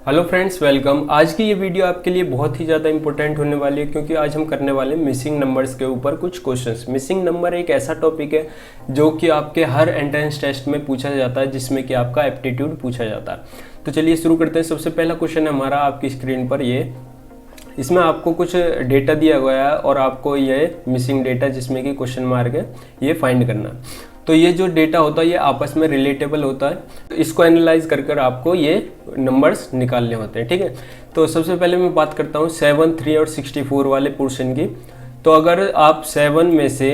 Hello friends, welcome. आज की ये वीडियो आपके लिए बहुत ही ज़्यादा इंपॉर्टेंट होने वाली है क्योंकि आज हम करने वाले मिसिंग नंबर्स के ऊपर कुछ क्वेश्चंस। मिसिंग नंबर एक ऐसा टॉपिक है जो कि आपके हर एंट्रेंस टेस्ट में पूछा जाता है, जिसमें कि आपका एप्टीट्यूड पूछा जाता है। तो चलिए शुरू करते हैं। सबसे पहला क्वेश्चन है हमारा आपकी स्क्रीन पर ये। इसमें आपको कुछ डेटा दिया गया है और आपको ये मिसिंग डेटा जिसमें कि क्वेश्चन मार्क है ये फाइंड करना है। तो ये जो डेटा होता है ये आपस में रिलेटेबल होता है, तो इसको एनालाइज कर आपको ये नंबर्स निकालने होते हैं। ठीक है, तो सबसे पहले मैं बात करता हूँ 7, 3 और 64 वाले पोर्शन की। तो अगर आप 7 में से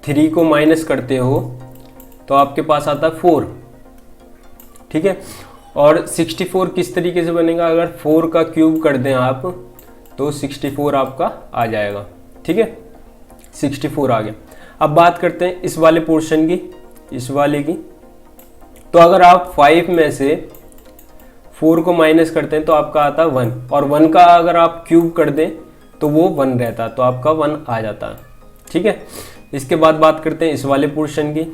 3 को माइनस करते हो तो आपके पास आता है 4। ठीक है, और 64 किस तरीके से बनेगा, अगर 4 का क्यूब कर दें आप तो 64 आपका आ जाएगा। ठीक है, 64 आ गया। अब बात करते हैं इस वाले पोर्शन की, इस वाले की। तो अगर आप 5 में से 4 को माइनस करते हैं तो आपका आता है 1, और 1 का अगर आप क्यूब कर दें तो वो 1 रहता, तो आपका 1 आ जाता है। ठीक है, इसके बाद बात करते हैं इस वाले पोर्शन की।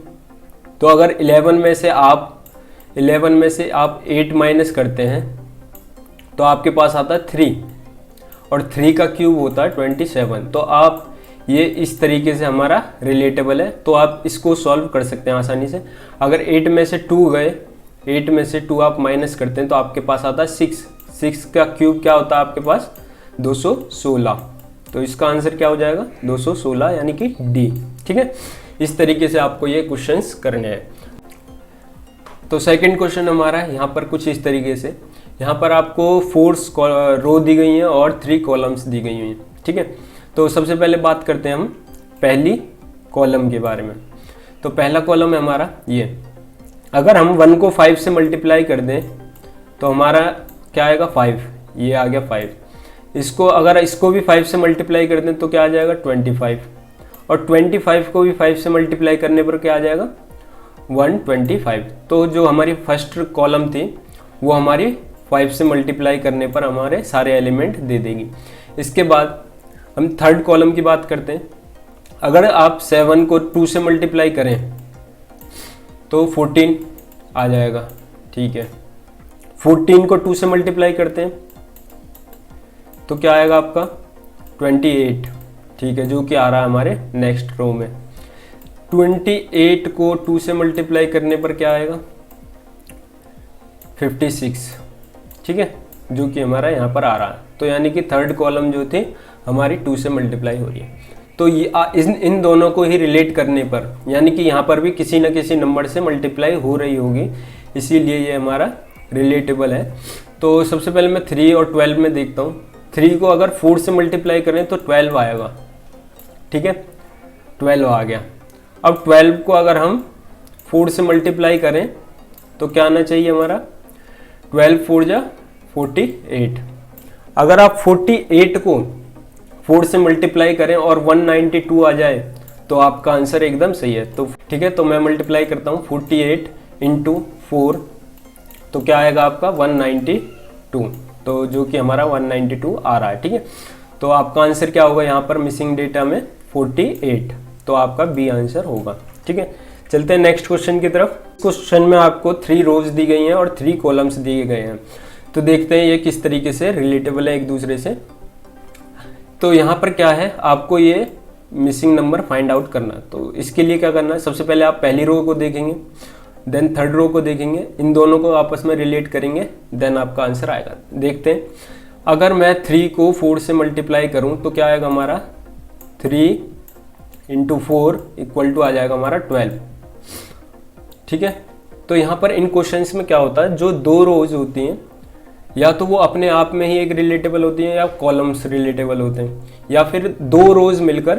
तो अगर 11 में से आप 8 माइनस करते हैं तो आपके पास आता है 3, और 3 का क्यूब होता है 27। तो आप ये इस तरीके से हमारा रिलेटेबल है, तो आप इसको सॉल्व कर सकते हैं आसानी से। अगर 8 में से 2 गए, 8 में से 2 आप माइनस करते हैं तो आपके पास आता है 6। 6 का क्यूब क्या होता है आपके पास 216। तो इसका आंसर क्या हो जाएगा 216, यानी कि डी। ठीक है, इस तरीके से आपको ये क्वेश्चंस करने हैं। तो सेकंड क्वेश्चन हमारा है यहाँ पर कुछ इस तरीके से। यहाँ पर आपको 4 रो दी गई हैं और 3 कॉलम्स दी गई हैं। ठीक है, तो सबसे पहले बात करते हैं हम पहली कॉलम के बारे में। तो पहला कॉलम है हमारा ये। अगर हम 1 को 5 से मल्टीप्लाई कर दें तो हमारा क्या आएगा 5, ये आ गया 5। अगर इसको भी 5 से मल्टीप्लाई कर दें तो क्या आ जाएगा 25, और 25 को भी 5 से मल्टीप्लाई करने पर क्या आ जाएगा 125। तो जो हमारी फर्स्ट कॉलम थी वो हमारी 5 से मल्टीप्लाई करने पर हमारे सारे एलिमेंट दे देगी। इसके बाद हम थर्ड कॉलम की बात करते हैं। अगर आप 7 को 2 से मल्टीप्लाई करें तो 14 आ जाएगा। ठीक है, 14 को 2 से मल्टीप्लाई करते हैं तो क्या आएगा आपका 28। ठीक है, जो कि आ रहा है हमारे नेक्स्ट रो में। 28 को 2 से मल्टीप्लाई करने पर क्या आएगा 56। ठीक है, जो कि हमारा यहाँ पर आ रहा है। तो यानी कि थर्ड कॉलम जो थी हमारी 2 से मल्टीप्लाई हो रही है। तो ये इन दोनों को ही रिलेट करने पर, यानी कि यहाँ पर भी किसी न किसी नंबर से मल्टीप्लाई हो रही होगी, इसीलिए ये हमारा रिलेटेबल है। तो सबसे पहले मैं 3 और 12 में देखता हूँ। 3 को अगर 4 से मल्टीप्लाई करें तो 12 आएगा। ठीक है, 12 आ गया। अब 12 को अगर हम 4 से मल्टीप्लाई करें तो क्या आना चाहिए हमारा 12 4 जा 48। अगर आप 48 को 4 से मल्टीप्लाई करें और 192 आ जाए तो आपका आंसर एकदम सही है। तो ठीक है, तो मैं मल्टीप्लाई करता हूँ 48 इंटू 4, तो क्या आएगा आपका 192, तो जो कि हमारा 192 आ रहा है। ठीक है, तो आपका आंसर क्या होगा यहाँ पर मिसिंग डेटा में 48, तो आपका बी आंसर होगा। ठीक है, चलते हैं नेक्स्ट क्वेश्चन की तरफ। क्वेश्चन में आपको 3 रोज दी गई हैं और 3 कॉलम्स दिए गए हैं। तो देखते हैं ये किस तरीके से रिलेटेबल है एक दूसरे से। तो यहाँ पर क्या है, आपको ये मिसिंग नंबर फाइंड आउट करना। तो इसके लिए क्या करना है, सबसे पहले आप पहली रो को देखेंगे, देन थर्ड रो को देखेंगे, इन दोनों को आपस में रिलेट करेंगे, देन आपका आंसर आएगा। देखते हैं, अगर मैं 3 को 4 से मल्टीप्लाई करूँ तो क्या आएगा हमारा 3 इंटू 4 इक्वल टू आ जाएगा हमारा 12। ठीक है, तो यहाँ पर इन क्वेश्चंस में क्या होता है, जो 2 रोज होती हैं या तो वो अपने आप में ही एक रिलेटेबल होती हैं या कॉलम्स रिलेटेबल होते हैं, या फिर 2 रोज मिलकर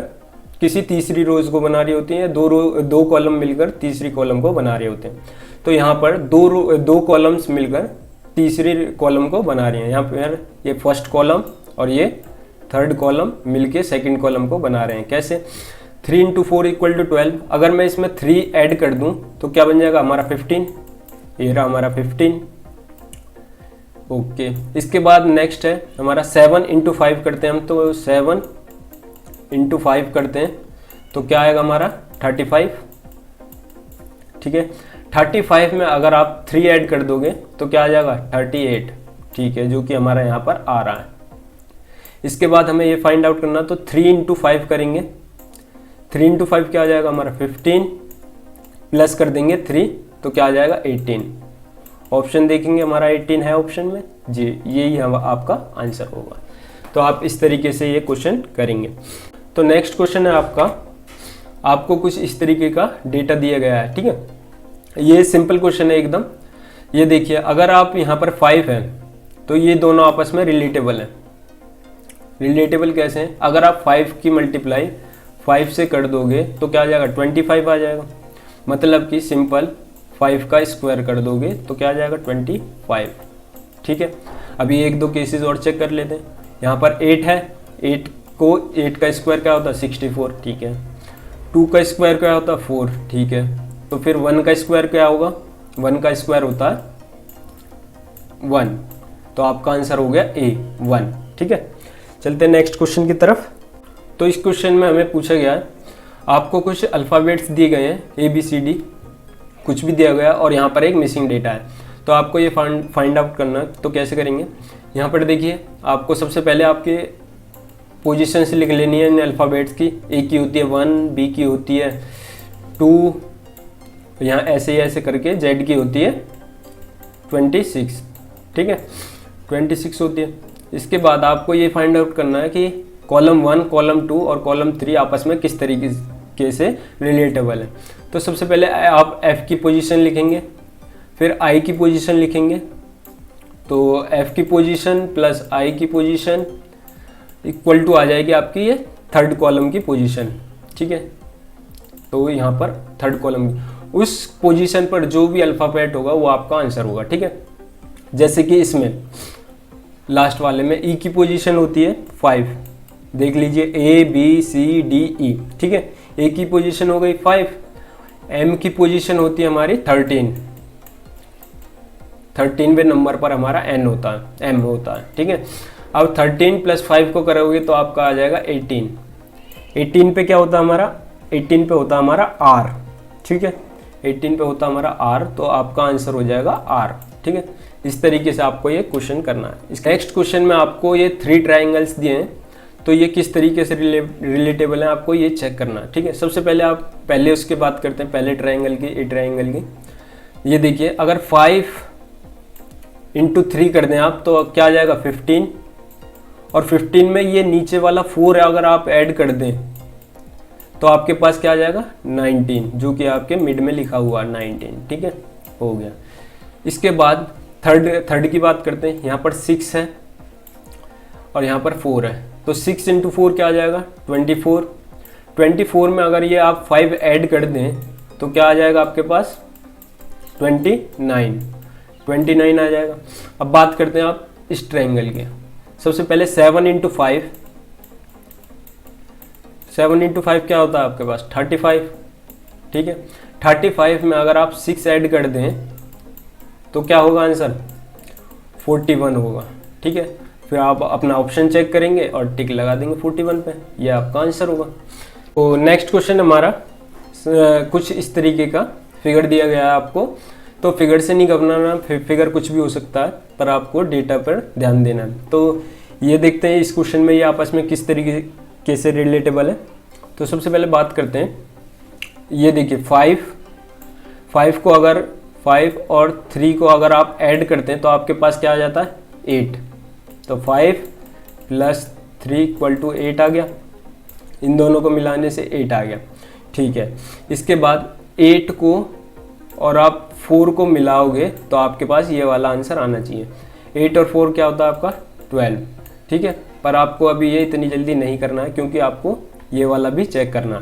किसी तीसरी रोज को बना रही होती हैं, या 2 कॉलम मिलकर तीसरी कॉलम को बना रहे होते हैं। तो यहाँ पर 2 कॉलम्स मिलकर तीसरी कॉलम को बना रही हैं। यहाँ पर ये फर्स्ट कॉलम और ये थर्ड कॉलम मिलके सेकंड कॉलम को बना रहे हैं। कैसे, 3 इंटू 4 इक्वल टू 12। अगर मैं इसमें 3 ऐड कर दूं तो क्या बन जाएगा हमारा 15, ये रहा हमारा 15। ओके, इसके बाद नेक्स्ट है हमारा 7 इंटू 5 करते हैं हम, तो 7 इंटू 5 करते हैं तो क्या आएगा हमारा 35। ठीक है, 35 में अगर आप 3 ऐड कर दोगे तो क्या आ जाएगा 38। ठीक है, जो कि हमारा यहाँ पर आ रहा है। इसके बाद हमें ये फाइंड आउट करना, तो 3 इंटू 5 करेंगे। 3 इंटू 5 क्या आ जाएगा हमारा 15, प्लस कर देंगे 3 तो क्या आ जाएगा 18। ऑप्शन देखेंगे हमारा 18 है ऑप्शन में जी, यही आपका आंसर होगा। तो आप इस तरीके से ये क्वेश्चन करेंगे। तो नेक्स्ट क्वेश्चन है आपको कुछ इस तरीके का डेटा दिया गया है, ठीक है। ये सिंपल क्वेश्चन है एकदम। ये देखिए, अगर आप यहाँ पर 5 है तो ये दोनों आपस में रिलेटेबल हैं। रिलेटेबल कैसे हैं? अगर आप 5 की मल्टीप्लाई 5 से कर दोगे तो क्या आ जाएगा 25 आ जाएगा। मतलब कि सिंपल 5 का स्क्वायर कर दोगे तो क्या आ जाएगा 25, ठीक है। अभी 1-2 केसेस और चेक कर लेते हैं। यहाँ पर 8 है, 8 का स्क्वायर क्या होता है 64, ठीक है। 2 का स्क्वायर क्या होता है 4, ठीक है। तो फिर 1 का स्क्वायर क्या होगा, 1 का स्क्वायर होता है 1, तो आपका आंसर हो गया A 1, ठीक है। चलते हैं नेक्स्ट क्वेश्चन की तरफ। तो इस क्वेश्चन में हमें पूछा गया है, आपको कुछ अल्फ़ाबेट्स दिए गए हैं ABCD, कुछ भी दिया गया और यहाँ पर एक मिसिंग डेटा है। तो आपको ये फाइंड आउट करना है। तो कैसे करेंगे, यहाँ पर देखिए, आपको सबसे पहले आपके पोजीशन से लिख लेनी है इन अल्फ़ाबेट्स की। A की होती है 1, B की होती है 2, यहाँ ऐसे करके Z की होती है 26, ठीक है, 26 होती है। इसके बाद आपको ये फाइंड आउट करना है कि कॉलम 1, कॉलम 2 और कॉलम 3 आपस में किस तरीके से रिलेटेबल है। तो सबसे पहले आप F की पोजीशन लिखेंगे, फिर I की पोजीशन लिखेंगे। तो F की पोजीशन प्लस I की पोजीशन इक्वल टू आ जाएगी आपकी ये थर्ड कॉलम की पोजीशन, ठीक है। तो यहाँ पर थर्ड कॉलम उस पोजीशन पर जो भी अल्फ़ाबेट होगा वो आपका आंसर होगा, ठीक है। जैसे कि इसमें लास्ट वाले में E की पोजीशन होती है 5, देख लीजिए A B C D E, ठीक है। A की पोजीशन हो गई 5, M की पोजीशन होती है हमारी 13वें नंबर पर हमारा M होता है, ठीक है। अब 13 प्लस 5 को करोगे तो आपका आ जाएगा 18। 18 पे क्या होता है हमारा, 18 पे होता है हमारा R, ठीक है। 18 पे होता है हमारा R, तो आपका आंसर हो जाएगा R, ठीक है। इस तरीके से आपको ये क्वेश्चन करना है। इस नेक्स्ट क्वेश्चन में आपको ये 3 ट्रायंगल्स दिए हैं, तो ये किस तरीके से रिलेटेबल है आपको ये चेक करना है, ठीक है। सबसे पहले उसके बात करते हैं, पहले ट्रायंगल की, ए ट्रायंगल की। ये देखिए, अगर 5 इंटू 3 कर दें आप तो क्या आ जाएगा 15, और 15 में ये नीचे वाला 4 अगर आप ऐड कर दें तो आपके पास क्या आ जाएगा 19, जो कि आपके मिड में लिखा हुआ 19, ठीक है, हो गया। इसके बाद थर्ड की बात करते हैं। यहाँ पर 6 है और यहाँ पर 4 है, तो 6 इंटू 4 क्या आ जाएगा 24। 24 में अगर ये आप 5 ऐड कर दें तो क्या आ जाएगा आपके पास 29 आ जाएगा। अब बात करते हैं आप इस ट्रायंगल के। सबसे पहले 7 इंटू 5, 7 इंटू 5 क्या होता है आपके पास 35, ठीक है। 35 में अगर आप 6 ऐड कर दें तो क्या होगा आंसर 41 होगा, ठीक है। फिर आप अपना ऑप्शन चेक करेंगे और टिक लगा देंगे 41 पे, ये आपका आंसर होगा। तो नेक्स्ट क्वेश्चन हमारा कुछ इस तरीके का फिगर दिया गया है आपको। तो फिगर से नहीं घबराना, फिगर कुछ भी हो सकता है, पर आपको डेटा पर ध्यान देना है। तो ये देखते हैं इस क्वेश्चन में ये आपस में किस तरीके से रिलेटेबल है। तो सबसे पहले बात करते हैं, ये देखिए 5 को अगर 5 और 3 को अगर आप ऐड करते हैं तो आपके पास क्या आ जाता है 8। तो 5 प्लस 3 इक्वल टू 8 आ गया, इन दोनों को मिलाने से 8 आ गया, ठीक है। इसके बाद 8 को और आप 4 को मिलाओगे तो आपके पास ये वाला आंसर आना चाहिए। 8 और 4 क्या होता है आपका 12, ठीक है। पर आपको अभी ये इतनी जल्दी नहीं करना है क्योंकि आपको ये वाला भी चेक करना है।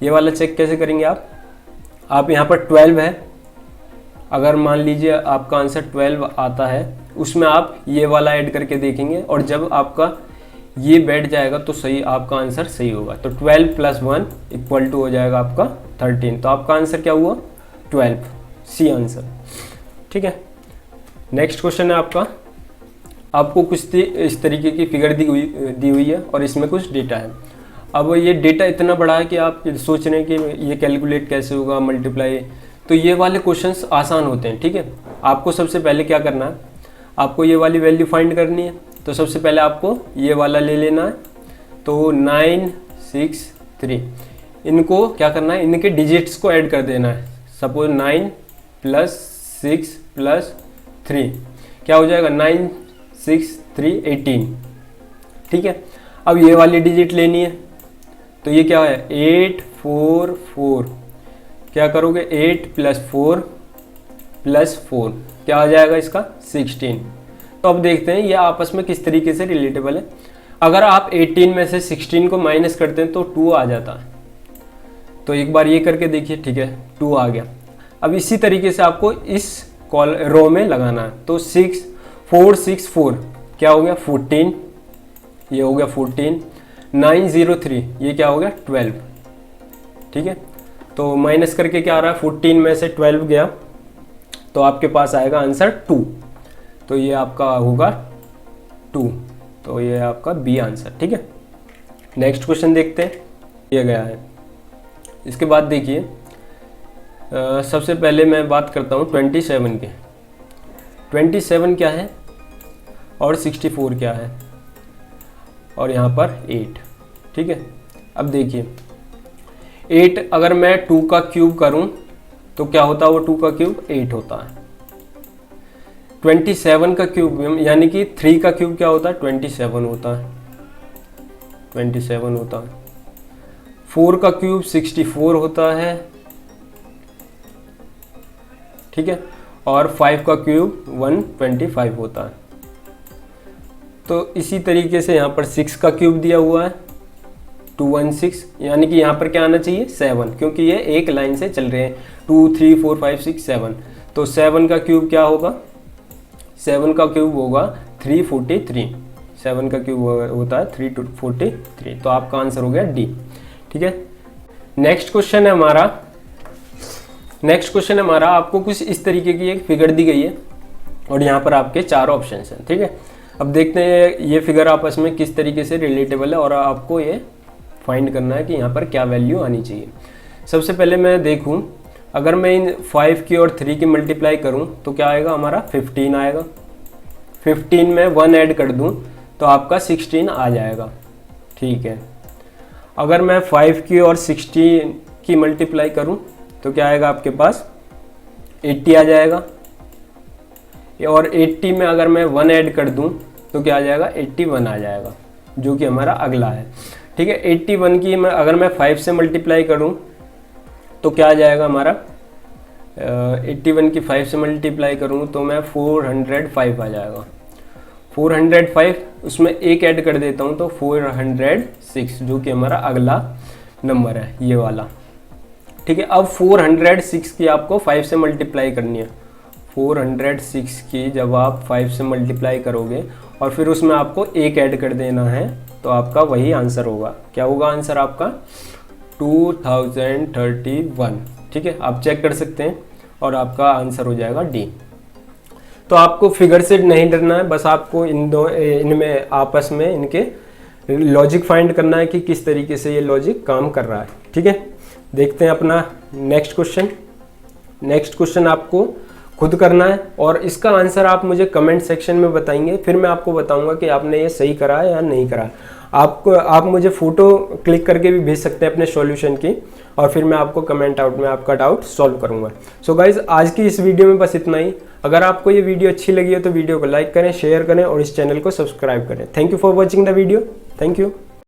ये वाला चेक कैसे करेंगे आप यहाँ पर 12 है, अगर मान लीजिए आपका आंसर 12 आता है, उसमें आप ये वाला ऐड करके देखेंगे और जब आपका ये बैठ जाएगा तो सही आपका आंसर सही होगा। तो 12 प्लस 1 इक्वल टू हो जाएगा आपका 13। तो आपका आंसर क्या हुआ 12, सी आंसर, ठीक है। नेक्स्ट क्वेश्चन है आपको कुछ इस तरीके की फिगर दी हुई है और इसमें कुछ डेटा है। अब ये डेटा इतना बड़ा है कि आप सोच रहे हैं कि ये कैलकुलेट कैसे होगा, मल्टीप्लाई। तो ये वाले क्वेश्चंस आसान होते हैं, ठीक है। आपको सबसे पहले क्या करना है, आपको ये वाली वैल्यू फाइंड करनी है। तो सबसे पहले आपको ये वाला ले लेना है, तो 9 6 3, इनको क्या करना है, इनके डिजिट्स को ऐड कर देना है। सपोज 9 + 6 + 3 क्या हो जाएगा, 9 6 3 18, ठीक है। अब ये वाली डिजिट लेनी है, तो ये क्या है 8 4 4, क्या करोगे 8 + 4 + 4 क्या आ जाएगा इसका 16। तो अब देखते हैं ये आपस में किस तरीके से रिलेटेबल है। अगर आप 18 में से 16 को माइनस करते हैं तो 2 आ जाता है। तो एक बार ये करके देखिए, ठीक है 2 आ गया। अब इसी तरीके से आपको इस रो में लगाना है। तो 6 4 6 4 क्या हो गया 14, ये हो गया 14। 9 0 3 ये क्या हो गया 12, ठीक है। तो माइनस करके क्या आ रहा है, 14 में से 12 गया तो आपके पास आएगा आंसर 2। तो ये आपका होगा 2, तो ये आपका बी आंसर, ठीक है। नेक्स्ट क्वेश्चन देखते हैं, ये गया है। इसके बाद देखिए सबसे पहले मैं बात करता हूँ 27 के। 27 क्या है और 64 क्या है, और यहाँ पर 8, ठीक है। अब देखिए 8 अगर मैं 2 का क्यूब करूं तो क्या होता है, वो 2 का क्यूब 8 होता है। 27 का क्यूब यानी कि 3 का क्यूब क्या होता है 27 होता है, 27 होता है। 4 का क्यूब 64 होता है, ठीक है। और 5 का क्यूब 125 होता है। तो इसी तरीके से यहाँ पर 6 का क्यूब दिया हुआ है 216, यानी कि यहाँ पर क्या आना चाहिए 7, क्योंकि ये एक लाइन से चल रहे हैं 2 3 4 5 6 7। तो 7 का क्यूब क्या होगा, 7 का क्यूब होगा 343, 7 का क्यूब होता है 343। तो आपका आंसर हो गया डी, ठीक है। नेक्स्ट क्वेश्चन है हमारा, आपको कुछ इस तरीके की एक फिगर दी गई है और यहाँ पर आपके 4 ऑप्शन हैं, ठीक है। अब देखते हैं ये फिगर आपस में किस तरीके से रिलेटेबल है और आपको ये फाइंड करना है कि यहाँ पर क्या वैल्यू आनी चाहिए। सबसे पहले मैं देखूँ, अगर मैं इन 5 की और 3 की मल्टीप्लाई करूँ तो क्या आएगा हमारा 15 आएगा। 15 में 1 ऐड कर दूँ तो आपका 16 आ जाएगा, ठीक है। अगर मैं 5 की और 16 की मल्टीप्लाई करूँ तो क्या आएगा आपके पास 80 आ जाएगा। और 80 में अगर मैं 1 ऐड कर दूं तो क्या आ जाएगा 81 आ जाएगा, जो कि हमारा अगला है, ठीक है। 81 की अगर मैं 5 से मल्टीप्लाई करूं तो क्या आ जाएगा हमारा 81 की 5 से मल्टीप्लाई करूं तो मैं 405 आ जाएगा। 405 उसमें एक ऐड कर देता हूं तो 406, जो कि हमारा अगला नंबर है ये वाला, ठीक है। अब 406 की आपको 5 से मल्टीप्लाई करनी है। 406 की जब आप 5 से मल्टीप्लाई करोगे और फिर उसमें आपको एक ऐड कर देना है तो आपका वही आंसर होगा। क्या होगा आंसर आपका 2031, ठीक है। आप चेक कर सकते हैं और आपका आंसर हो जाएगा डी। तो आपको फिगर से नहीं डरना है, बस आपको इनमें आपस में इनके लॉजिक फाइंड करना है कि किस तरीके से ये लॉजिक काम कर रहा है, ठीक है। देखते हैं अपना नेक्स्ट क्वेश्चन आपको खुद करना है और इसका आंसर आप मुझे कमेंट सेक्शन में बताएंगे, फिर मैं आपको बताऊंगा कि आपने ये सही करा है या नहीं करा। आप मुझे फ़ोटो क्लिक करके भी भेज सकते हैं अपने सॉल्यूशन की और फिर मैं आपको कमेंट आउट में आपका डाउट सॉल्व करूंगा। सो गाइज आज की इस वीडियो में बस इतना ही। अगर आपको ये वीडियो अच्छी लगी हो तो वीडियो को लाइक करें, शेयर करें और इस चैनल को सब्सक्राइब करें। Thank you for watching the video. Thank you.